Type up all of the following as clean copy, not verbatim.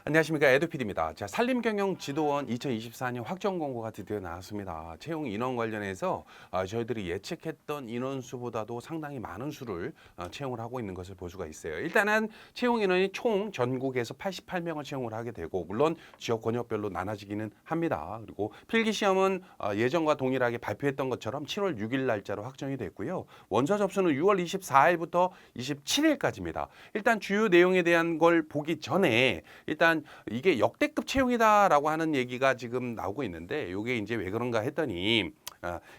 안녕하십니까, 에듀피디입니다. 자, 산림경영지도원 2024년 확정 공고가 드디어 나왔습니다. 채용 인원 관련해서 저희들이 예측했던 인원수보다도 상당히 많은 수를 채용을 하고 있는 것을 볼 수가 있어요. 일단은 채용 인원이 총 전국에서 88명을 채용을 하게 되고, 물론 지역 권역별로 나눠지기는 합니다. 그리고 필기시험은 예전과 동일하게 발표했던 것처럼 7월 6일 날짜로 확정이 됐고요. 원서 접수는 6월 24일부터 27일까지입니다. 일단 주요 내용에 대한 걸 보기 전에 일단 이게 역대급 채용이다라고 하는 얘기가 지금 나오고 있는데, 이게 이제 왜 그런가 했더니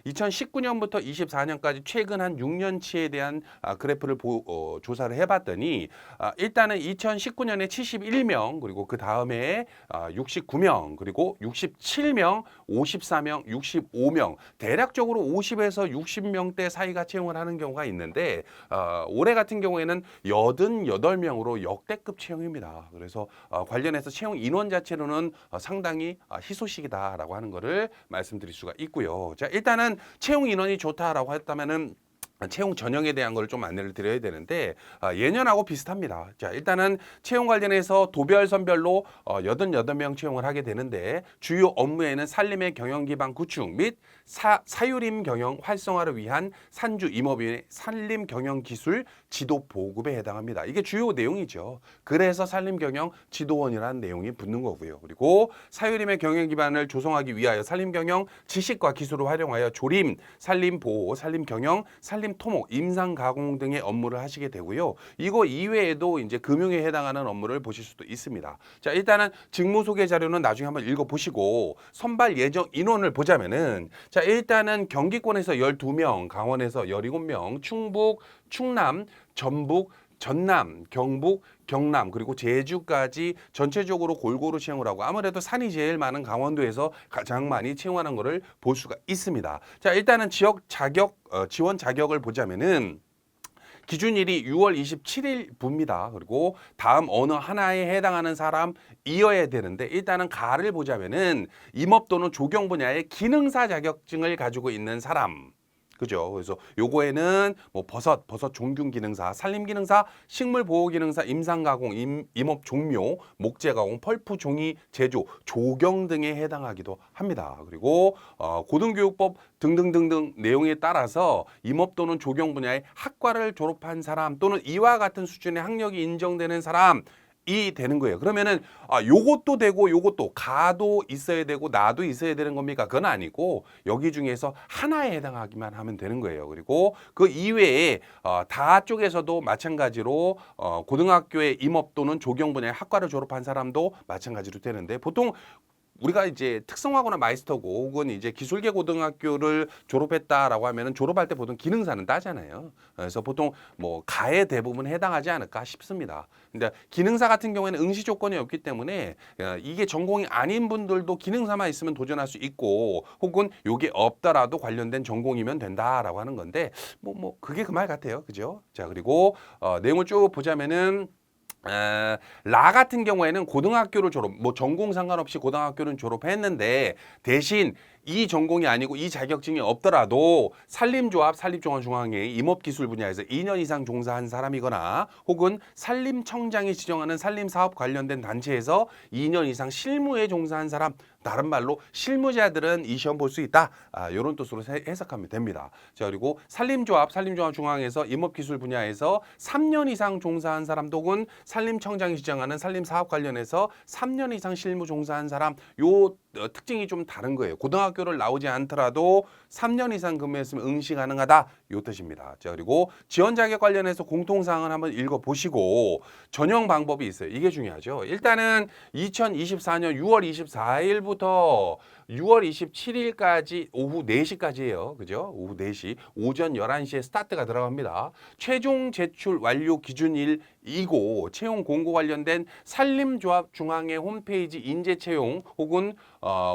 2019년부터 24년까지 최근 한 6년치에 대한 그래프를 조사를 해봤더니, 일단은 2019년에 71명, 그리고 그 다음에 69명, 그리고 67명, 54명, 65명, 대략적으로 50에서 60명대 사이가 채용을 하는 경우가 있는데, 올해 같은 경우에는 88명으로 역대급 채용입니다. 그래서 관련해서 채용 인원 자체로는 상당히 희소식이다라고 하는 것을 말씀드릴 수가 있고요. 자, 일단은 채용 인원이 좋다라고 했다면은 채용 전형에 대한 걸 좀 안내를 드려야 되는데, 예년하고 비슷합니다. 자, 일단은 채용 관련해서 도별 선별로 88명 채용을 하게 되는데, 주요 업무에는 산림의 경영 기반 구축 및 사유림 경영 활성화를 위한 산주 임업인의 산림 경영 기술 지도 보급에 해당합니다. 이게 주요 내용이죠. 그래서 산림 경영 지도원이라는 내용이 붙는 거고요. 그리고 사유림의 경영 기반을 조성하기 위하여 산림 경영 지식과 기술을 활용하여 조림, 산림 보호, 산림 경영, 산림 토목, 임상 가공 등의 업무를 하시게 되고요. 이거 이외에도 이제 금융에 해당하는 업무를 보실 수도 있습니다. 자, 일단은 직무 소개 자료는 나중에 한번 읽어보시고, 선발 예정 인원을 보자면은, 자, 일단은 경기권에서 12명, 강원에서 17명, 충북, 충남, 전북, 전남, 경북, 경남, 그리고 제주까지 전체적으로 골고루 채용을 하고, 아무래도 산이 제일 많은 강원도에서 가장 많이 채용하는 것을 볼 수가 있습니다. 자, 일단은 지역 자격, 지원 자격을 보자면은, 기준일이 6월 27일부입니다. 그리고 다음 어느 하나에 해당하는 사람이어야 되는데, 일단은 가를 보자면은 임업 또는 조경 분야의 기능사 자격증을 가지고 있는 사람. 그죠? 그래서 요거에는 뭐 버섯 종균 기능사, 산림 기능사, 식물 보호 기능사, 임상 가공, 임업 종묘, 목재 가공, 펄프 종이 제조, 조경 등에 해당하기도 합니다. 그리고 고등교육법 등등등등 내용에 따라서 임업 또는 조경 분야의 학과를 졸업한 사람, 또는 이와 같은 수준의 학력이 인정되는 사람 이 되는 거예요. 그러면은 요것도 되고 요것도 가도 있어야 되고 나도 있어야 되는 겁니까? 그건 아니고, 여기 중에서 하나에 해당하기만 하면 되는 거예요. 그리고 그 이외에 다 쪽에서도 마찬가지로 고등학교의 임업 또는 조경 분야의 학과를 졸업한 사람도 마찬가지로 되는데, 보통 우리가 이제 특성화고나 마이스터고 혹은 이제 기술계 고등학교를 졸업했다라고 하면은 졸업할 때 보통 기능사는 따잖아요. 그래서 보통 뭐 가에 대부분 해당하지 않을까 싶습니다. 근데 기능사 같은 경우에는 응시 조건이 없기 때문에 이게 전공이 아닌 분들도 기능사만 있으면 도전할 수 있고, 혹은 요게 없더라도 관련된 전공이면 된다라고 하는 건데, 뭐 그게 그 말 같아요. 그죠? 자, 그리고 내용을 쭉 보자면은, 라 같은 경우에는 고등학교를 졸업, 뭐 전공 상관없이 고등학교는 졸업했는데, 대신 이 전공이 아니고 이 자격증이 없더라도 산림조합, 산림종합중앙회 임업기술 분야에서 2년 이상 종사한 사람이거나, 혹은 산림청장이 지정하는 산림사업 관련된 단체에서 2년 이상 실무에 종사한 사람, 다른 말로 실무자들은 이 시험 볼 수 있다. 이런 뜻으로 해석하면 됩니다. 자, 그리고 산림조합, 산림종합중앙에서 임업기술 분야에서 3년 이상 종사한 사람, 혹은 산림청장이 지정하는 산림사업 관련해서 3년 이상 실무 종사한 사람, 요 특징이 좀 다른 거예요. 고등학교를 나오지 않더라도 3년 이상 근무했으면 응시 가능하다, 요 뜻입니다. 자, 그리고 지원 자격 관련해서 공통사항을 한번 읽어보시고, 전형 방법이 있어요. 이게 중요하죠. 일단은 2024년 6월 24일부터 6월 27일까지 오후 4시까지예요. 그죠? 오후 4시, 오전 11시에 스타트가 들어갑니다. 최종 제출 완료 기준일이고, 채용 공고 관련된 산림조합 중앙회 홈페이지 인재 채용 혹은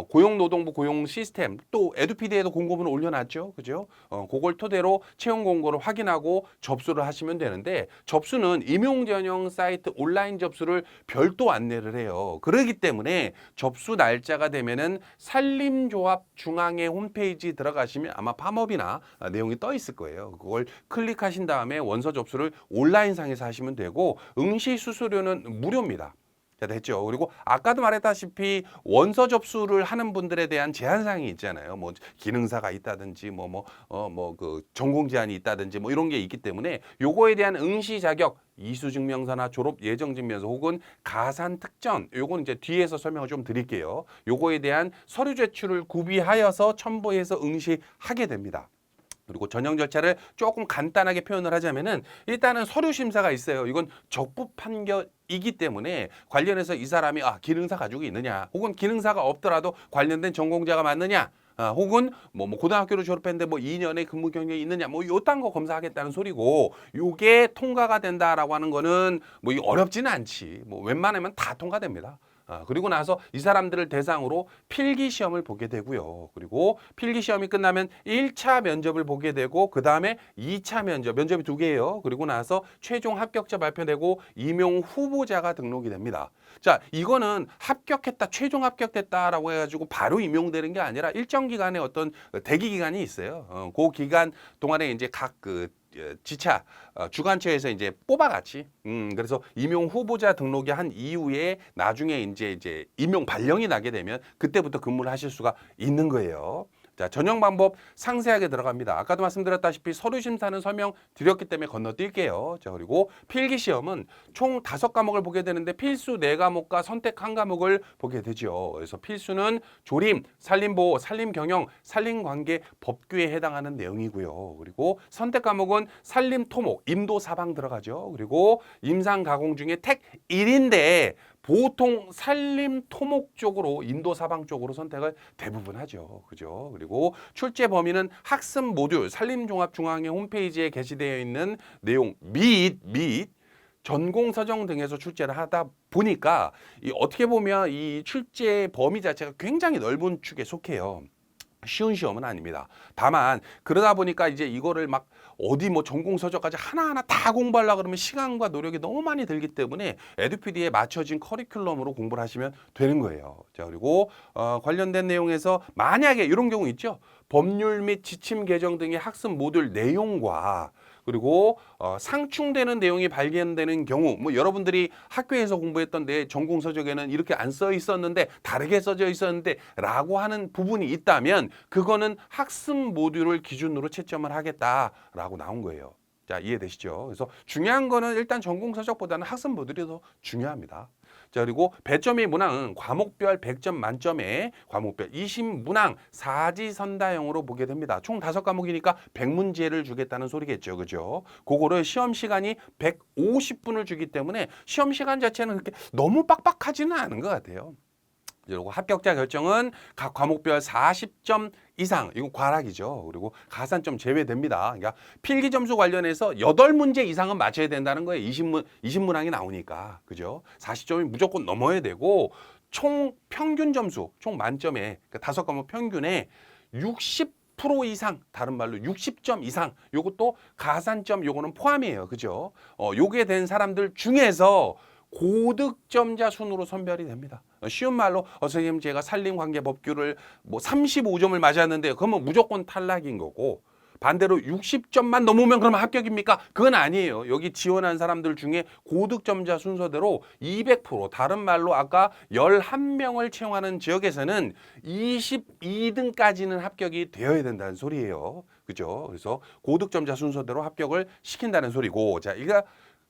고용노동부 고용 시스템, 또 에듀피디에도 공고문을 올려놨죠. 그죠? 그걸 토대로 채용 공고를 확인하고 접수를 하시면 되는데, 접수는 임용 전용 사이트 온라인 접수를 별도 안내를 해요. 그렇기 때문에 접수 날짜가 되면은 산림조합 중앙회 홈페이지 들어가시면 아마 팝업이나 내용이 떠 있을 거예요. 그걸 클릭하신 다음에 원서 접수를 온라인상에서 하시면 되고, 응시 수수료는 무료입니다. 자, 됐죠. 그리고 아까도 말했다시피 원서 접수를 하는 분들에 대한 제한 사항이 있잖아요. 뭐 기능사가 있다든지 그 전공 제한이 있다든지 뭐 이런 게 있기 때문에 요거에 대한 응시 자격 이수 증명서나 졸업 예정 증명서 혹은 가산 특전 요거는 이제 뒤에서 설명을 좀 드릴게요. 요거에 대한 서류 제출을 구비하여서 첨부해서 응시하게 됩니다. 그리고 전형 절차를 조금 간단하게 표현을 하자면은 일단은 서류 심사가 있어요. 이건 적부 판결이기 때문에 관련해서 이 사람이 기능사 가지고 있느냐, 혹은 기능사가 없더라도 관련된 전공자가 맞느냐, 혹은 뭐 고등학교를 졸업했는데 뭐 2년의 근무 경력이 있느냐, 뭐 요딴 거 검사하겠다는 소리고, 요게 통과가 된다라고 하는 거는 뭐 어렵지는 않지. 뭐 웬만하면 다 통과됩니다. 그리고 나서 이 사람들을 대상으로 필기 시험을 보게 되고요. 그리고 필기 시험이 끝나면 1차 면접을 보게 되고, 그 다음에 2차 면접이 두 개예요. 그리고 나서 최종 합격자 발표되고 임용 후보자가 등록이 됩니다. 자, 이거는 합격했다, 최종 합격됐다라고 해가지고 바로 임용되는 게 아니라 일정 기간의 어떤 대기 기간이 있어요. 그 기간 동안에 이제 각 지차 주관처에서 이제 뽑아갔지. 그래서 임용 후보자 등록이 한 이후에 나중에 이제 임용 발령이 나게 되면 그때부터 근무를 하실 수가 있는 거예요. 자, 전형 방법 상세하게 들어갑니다. 아까도 말씀드렸다시피 서류 심사는 설명드렸기 때문에 건너뛸게요. 자, 그리고 필기 시험은 총 5과목을 보게 되는데 필수 4과목과 선택 1과목을 보게 되죠. 그래서 필수는 조림, 산림보호, 산림경영, 산림관계 법규에 해당하는 내용이고요. 그리고 선택 과목은 산림토목, 임도사방 들어가죠. 그리고 임상가공 중에 택 1인데 보통 산림 토목 쪽으로, 인도 사방 쪽으로 선택을 대부분 하죠. 그죠? 그리고 출제 범위는 학습 모듈 산림종합중앙회 홈페이지에 게시되어 있는 내용 및 전공 서정 등에서 출제를 하다 보니까 어떻게 보면 이 출제 범위 자체가 굉장히 넓은 축에 속해요. 쉬운 시험은 아닙니다. 다만 그러다 보니까 이제 이거를 막 어디 뭐 전공 서적까지 하나하나 다 공부하려고 그러면 시간과 노력이 너무 많이 들기 때문에 에듀피디에 맞춰진 커리큘럼으로 공부를 하시면 되는 거예요. 자, 그리고 관련된 내용에서 만약에 이런 경우 있죠. 법률 및 지침 개정 등의 학습 모듈 내용과 그리고 상충되는 내용이 발견되는 경우, 뭐 여러분들이 학교에서 공부했던 내 전공 서적에는 이렇게 안 써 있었는데 다르게 써져 있었는데 라고 하는 부분이 있다면 그거는 학습 모듈을 기준으로 채점을 하겠다라고 나온 거예요. 자, 이해되시죠? 그래서 중요한 거는 일단 전공 서적보다는 학습 모듈이 더 중요합니다. 자, 그리고 배점의 문항은 과목별 100점 만점에 과목별 20문항 사지선다형으로 보게 됩니다. 총 5과목이니까 100문제를 주겠다는 소리겠죠. 그죠? 그거를 시험 시간이 150분을 주기 때문에 시험 시간 자체는 그렇게 너무 빡빡하지는 않은 것 같아요. 그리고 합격자 결정은 각 과목별 40점 이상, 이거 과락이죠. 그리고 가산점 제외됩니다. 그러니까 필기 점수 관련해서 8문제 이상은 맞춰야 된다는 거예요. 20문항이 나오니까. 그죠? 40점이 무조건 넘어야 되고, 총 평균 점수, 총 만점에, 그러니까 5과목 평균에 60% 이상, 다른 말로 60점 이상, 요것도 가산점 요거는 포함이에요. 그죠? 요게 된 사람들 중에서 고득점자 순으로 선별이 됩니다. 쉬운 말로 선생님 제가 산림관계법규를 뭐 35점을 맞았는데 그러면 무조건 탈락인 거고, 반대로 60점만 넘으면 그러면 합격입니까? 그건 아니에요. 여기 지원한 사람들 중에 고득점자 순서대로 200%, 다른 말로 아까 11명을 채용하는 지역에서는 22등까지는 합격이 되어야 된다는 소리예요. 그죠? 그래서 고득점자 순서대로 합격을 시킨다는 소리고, 자,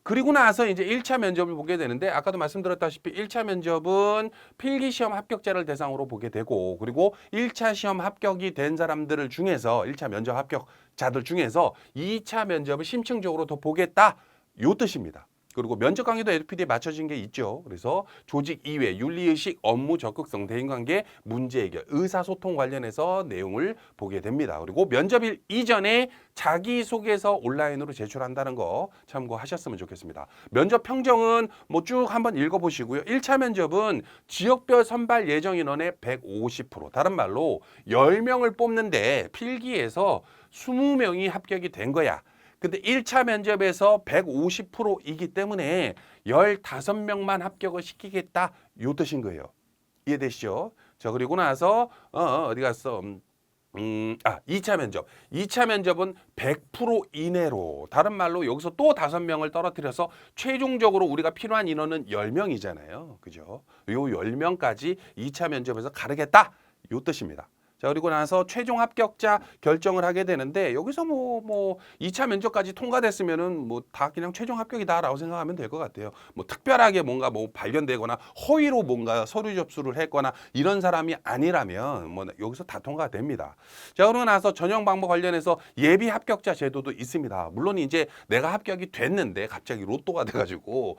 그리고 나서 이제 1차 면접을 보게 되는데, 아까도 말씀드렸다시피 1차 면접은 필기시험 합격자를 대상으로 보게 되고, 그리고 1차 시험 합격이 된 사람들 중에서 1차 면접 합격자들 중에서 2차 면접을 심층적으로 더 보겠다, 요 뜻입니다. 그리고 면접 강의도 에듀피디에 맞춰진 게 있죠. 그래서 조직 이외, 윤리의식, 업무 적극성, 대인관계, 문제 해결, 의사소통 관련해서 내용을 보게 됩니다. 그리고 면접일 이전에 자기소개서 온라인으로 제출한다는 거 참고하셨으면 좋겠습니다. 면접 평정은 뭐 쭉 한번 읽어보시고요. 1차 면접은 지역별 선발 예정 인원의 150%, 다른 말로 10명을 뽑는데 필기에서 20명이 합격이 된 거야. 근데 1차 면접에서 150%이기 때문에 15명만 합격을 시키겠다, 요 뜻인 거예요. 이해되시죠? 자, 그리고 나서 어디 갔어? 2차 면접. 2차 면접은 100% 이내로. 다른 말로 여기서 또 5명을 떨어뜨려서 최종적으로 우리가 필요한 인원은 10명이잖아요. 그죠? 요 10명까지 2차 면접에서 가르겠다. 요 뜻입니다. 자, 그리고 나서 최종 합격자 결정을 하게 되는데 여기서 뭐 2차 면접까지 통과됐으면은 뭐 다 그냥 최종 합격이다라고 생각하면 될 것 같아요. 뭐 특별하게 뭔가 뭐 발견되거나 허위로 뭔가 서류 접수를 했거나 이런 사람이 아니라면 뭐 여기서 다 통과됩니다. 자, 그러고 나서 전형 방법 관련해서 예비 합격자 제도도 있습니다. 물론 이제 내가 합격이 됐는데 갑자기 로또가 돼가지고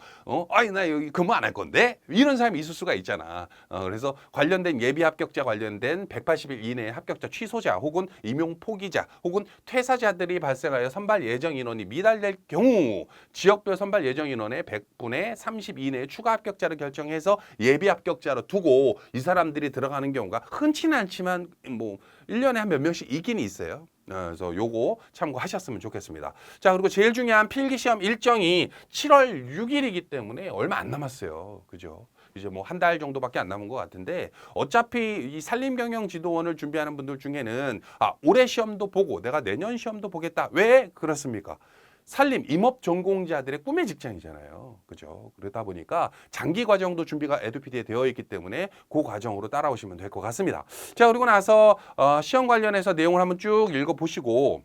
아니 나 여기 근무 안 할 건데 이런 사람이 있을 수가 있잖아. 그래서 관련된 예비 합격자 관련된 180일 이내의 합격자 취소자 혹은 임용 포기자 혹은 퇴사자들이 발생하여 선발 예정 인원이 미달될 경우 지역별 선발 예정 인원의 100분의 30 이내의 추가 합격자를 결정해서 예비 합격자로 두고 이 사람들이 들어가는 경우가 흔치는 않지만 뭐 1년에 한 몇 명씩 있긴 있어요. 그래서 요거 참고하셨으면 좋겠습니다. 자, 그리고 제일 중요한 필기시험 일정이 7월 6일이기 때문에 얼마 안 남았어요. 그죠? 이제 뭐 한 달 정도밖에 안 남은 것 같은데 어차피 이 산림경영지도원을 준비하는 분들 중에는 올해 시험도 보고 내가 내년 시험도 보겠다. 왜 그렇습니까? 산림, 임업 전공자들의 꿈의 직장이잖아요. 그죠? 그러다 보니까 장기 과정도 준비가 에듀피디에 되어 있기 때문에 그 과정으로 따라오시면 될 것 같습니다. 자, 그리고 나서 시험 관련해서 내용을 한번 쭉 읽어보시고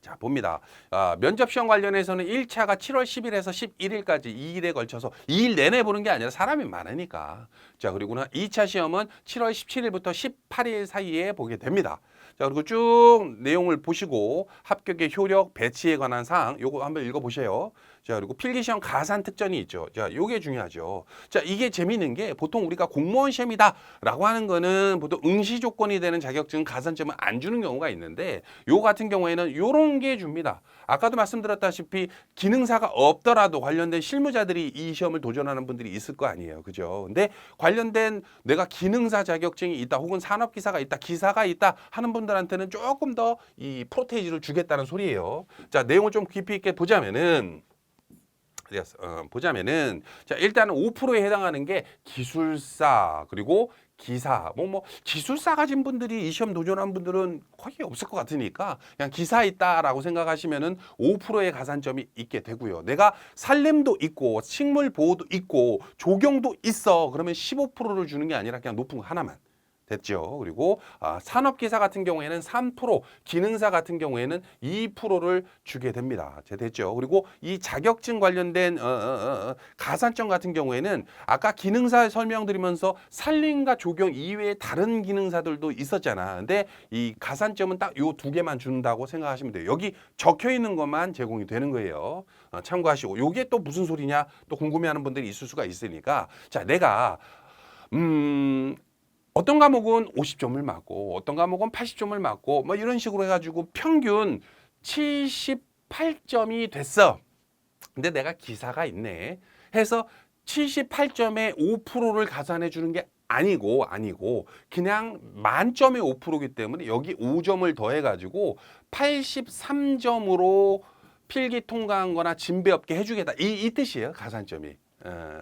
자, 봅니다. 면접 시험 관련해서는 1차가 7월 10일에서 11일까지 2일에 걸쳐서 2일 내내 보는 게 아니라 사람이 많으니까. 자, 그리고는 2차 시험은 7월 17일부터 18일 사이에 보게 됩니다. 자, 그리고 쭉 내용을 보시고 합격의 효력, 배치에 관한 사항 요거 한번 읽어보세요. 자, 그리고 필기시험 가산 특전이 있죠. 자, 요게 중요하죠. 자, 이게 재미있는 게 보통 우리가 공무원 시험이다라고 하는 거는 보통 응시 조건이 되는 자격증 가산점을 안 주는 경우가 있는데 요 같은 경우에는 요런 게 줍니다. 아까도 말씀드렸다시피 기능사가 없더라도 관련된 실무자들이 이 시험을 도전하는 분들이 있을 거 아니에요. 그죠? 근데 관련된 내가 기능사 자격증이 있다 혹은 산업기사가 있다, 기사가 있다 하는 분들한테는 조금 더 이 프로테이지를 주겠다는 소리예요. 자, 내용을 좀 깊이 있게 보자면은 자, 일단은 5%에 해당하는 게 기술사 그리고 기사 기술사 가진 분들이 이 시험 도전한 분들은 거의 없을 것 같으니까 그냥 기사 있다라고 생각하시면은 5%의 가산점이 있게 되고요. 내가 산림도 있고 식물 보호도 있고 조경도 있어. 그러면 15%를 주는 게 아니라 그냥 높은 거 하나만. 됐죠. 그리고 산업기사 같은 경우에는 3%, 기능사 같은 경우에는 2%를 주게 됩니다. 됐죠. 그리고 이 자격증 관련된 가산점 같은 경우에는 아까 기능사 설명드리면서 산림과 조경 이외에 다른 기능사들도 있었잖아. 근데 이 가산점은 딱 요 2개만 준다고 생각하시면 돼요. 여기 적혀 있는 것만 제공이 되는 거예요. 참고하시고 요게 또 무슨 소리냐 또 궁금해하는 분들이 있을 수가 있으니까 자, 내가 어떤 과목은 50점을 맞고 어떤 과목은 80점을 맞고 뭐 이런 식으로 해가지고 평균 78점이 됐어. 근데 내가 기사가 있네 해서 78점에 5%를 가산해 주는 게 아니고 그냥 만점의 5%이기 때문에 여기 5점을 더해가지고 83점으로 필기 통과한 거나 진배 없게 해주겠다. 이 뜻이에요. 가산점이.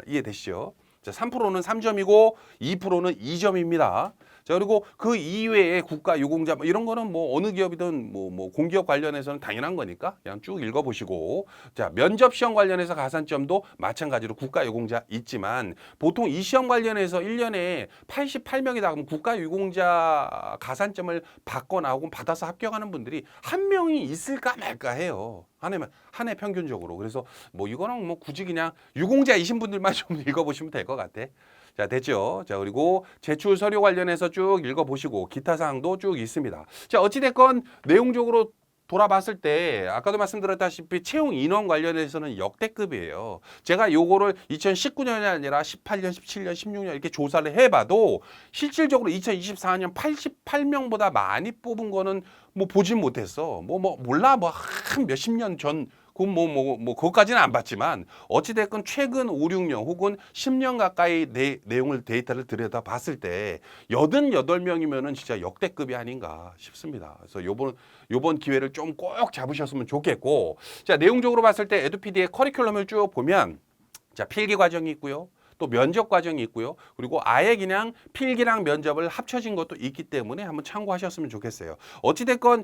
이해되시죠? 자, 3%는 3점이고 2%는 2점입니다. 자, 그리고 그 이외에 국가 유공자 이런 거는 뭐 어느 기업이든 뭐 공기업 관련해서는 당연한 거니까 그냥 쭉 읽어보시고 자, 면접 시험 관련해서 가산점도 마찬가지로 국가 유공자 있지만 보통 이 시험 관련해서 1년에 88명이다 그러면 국가 유공자 가산점을 받거나 혹은 받아서 합격하는 분들이 한 명이 있을까 말까 해요. 한 해 평균적으로. 그래서 뭐 이거는 뭐 굳이 그냥 유공자이신 분들만 좀 읽어보시면 될 것 같아. 자, 됐죠? 자, 그리고 제출 서류 관련해서 쭉 읽어보시고 기타 사항도 쭉 있습니다. 자, 어찌됐건 내용적으로 돌아봤을 때 아까도 말씀드렸다시피 채용 인원 관련해서는 역대급이에요. 제가 요거를 2019년이 아니라 18년, 17년, 16년 이렇게 조사를 해봐도 실질적으로 2024년 88명보다 많이 뽑은 거는 뭐 보진 못했어. 몰라 한 몇십 년 전 그건 그것까지는 안 봤지만 어찌됐건 최근 5, 6년 혹은 10년 가까이 내용을 데이터를 들여다 봤을 때 88명이면은 진짜 역대급이 아닌가 싶습니다. 그래서 요번 기회를 좀 꼭 잡으셨으면 좋겠고 자, 내용적으로 봤을 때 에듀피디의 커리큘럼을 쭉 보면 자, 필기 과정이 있고요. 또 면접 과정이 있고요. 그리고 아예 그냥 필기랑 면접을 합쳐진 것도 있기 때문에 한번 참고하셨으면 좋겠어요. 어찌됐건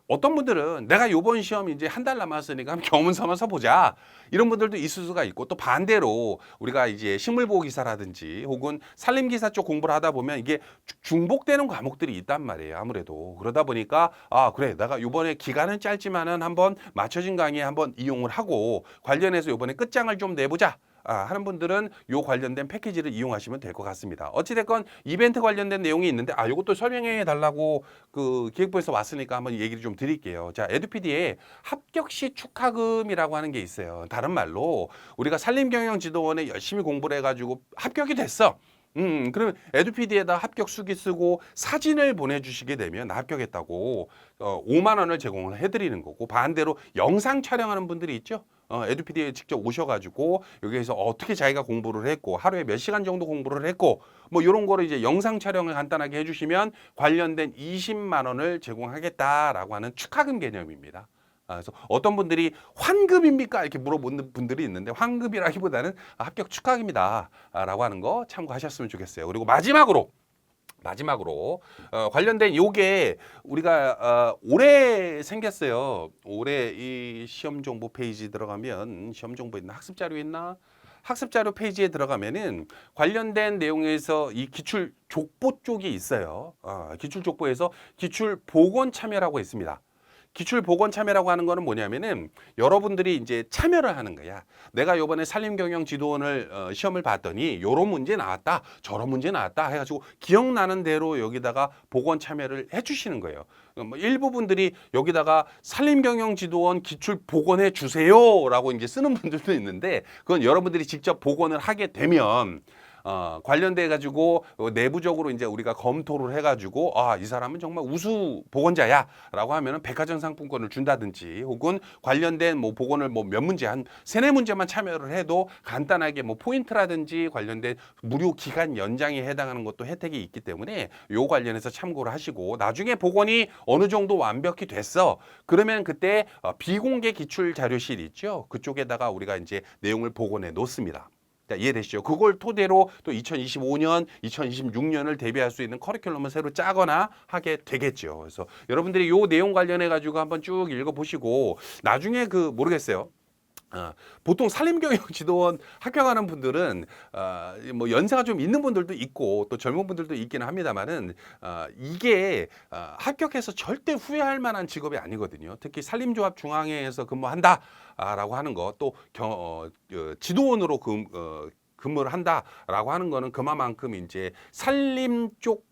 어떤 분들은 내가 요번 시험 이제 한 달 남았으니까 한번 경문 삼아서 보자. 이런 분들도 있을 수가 있고 또 반대로 우리가 이제 식물보호 기사라든지 혹은 산림기사 쪽 공부를 하다 보면 이게 중복되는 과목들이 있단 말이에요. 아무래도 그러다 보니까 아 그래 내가 요번에 기간은 짧지만은 한번 맞춰진 강의에 한번 이용을 하고 관련해서 요번에 끝장을 좀 내보자. 하는 분들은 요 관련된 패키지를 이용하시면 될 것 같습니다. 어찌됐건 이벤트 관련된 내용이 있는데 요것도 설명해 달라고 그 기획부에서 왔으니까 한번 얘기를 좀 드릴게요. 자, 에듀피디에 합격 시 축하금이라고 하는 게 있어요. 다른 말로 우리가 산림경영지도원에 열심히 공부를 해가지고 합격이 됐어. 그러면 에듀피디에다 합격 수기 쓰고 사진을 보내주시게 되면 나 합격했다고 5만 원을 제공을 해드리는 거고 반대로 영상 촬영하는 분들이 있죠. 에듀피디에 직접 오셔가지고 여기에서 어떻게 자기가 공부를 했고 하루에 몇 시간 정도 공부를 했고 뭐 이런 거를 이제 영상 촬영을 간단하게 해주시면 관련된 20만 원을 제공하겠다라고 하는 축하금 개념입니다. 그래서 어떤 분들이 환급입니까? 이렇게 물어보는 분들이 있는데 환급이라기보다는 합격 축하금이다 라고 하는 거 참고하셨으면 좋겠어요. 그리고 마지막으로 관련된 요게 우리가 올해 생겼어요. 올해 이 시험 정보 페이지 들어가면 시험 정보 있나 학습 자료 있나? 학습 자료 페이지에 들어가면은 관련된 내용에서 이 기출 족보 쪽이 있어요. 기출 족보에서 기출 보건 참여라고 있습니다. 기출 보건 참여라고 하는 거는 뭐냐면은 여러분들이 이제 참여를 하는 거야. 내가 요번에 산림경영지도원을 시험을 봤더니 요런 문제 나왔다, 저런 문제 나왔다 해가지고 기억나는 대로 여기다가 보건 참여를 해주시는 거예요. 일부 분들이 여기다가 산림경영지도원 기출 복원해 주세요라고 이제 쓰는 분들도 있는데 그건 여러분들이 직접 복원을 하게 되면. 관련돼 가지고 내부적으로 이제 우리가 검토를 해가지고 이 사람은 정말 우수 보건자야라고 하면은 백화점 상품권을 준다든지 혹은 관련된 뭐 보건을 뭐 몇 문제 한 세네 문제만 참여를 해도 간단하게 뭐 포인트라든지 관련된 무료 기간 연장에 해당하는 것도 혜택이 있기 때문에 요 관련해서 참고를 하시고 나중에 보건이 어느 정도 완벽히 됐어 그러면 그때 비공개 기출 자료실 있죠 그쪽에다가 우리가 이제 내용을 복원해 놓습니다. 자, 이해되시죠? 그걸 토대로 또 2025년, 2026년을 대비할 수 있는 커리큘럼을 새로 짜거나 하게 되겠죠. 그래서 여러분들이 요 내용 관련해 가지고 한번 쭉 읽어보시고 나중에 모르겠어요. 보통 산림경영지도원 합격하는 분들은 뭐 연세가 좀 있는 분들도 있고 또 젊은 분들도 있기는 합니다만은 이게 합격해서 절대 후회할 만한 직업이 아니거든요. 특히 산림조합 중앙회에서 근무한다라고 하는 거 또 지도원으로 근무를 한다라고 하는 거는 그만큼 이제 산림 쪽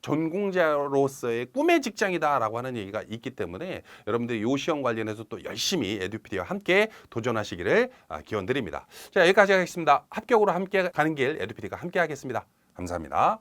전공자로서의 꿈의 직장이다라고 하는 얘기가 있기 때문에 여러분들이 요 시험 관련해서 또 열심히 에듀피디와 함께 도전하시기를 기원드립니다. 자, 여기까지 하겠습니다. 합격으로 함께 가는 길 에듀피디가 함께 하겠습니다. 감사합니다.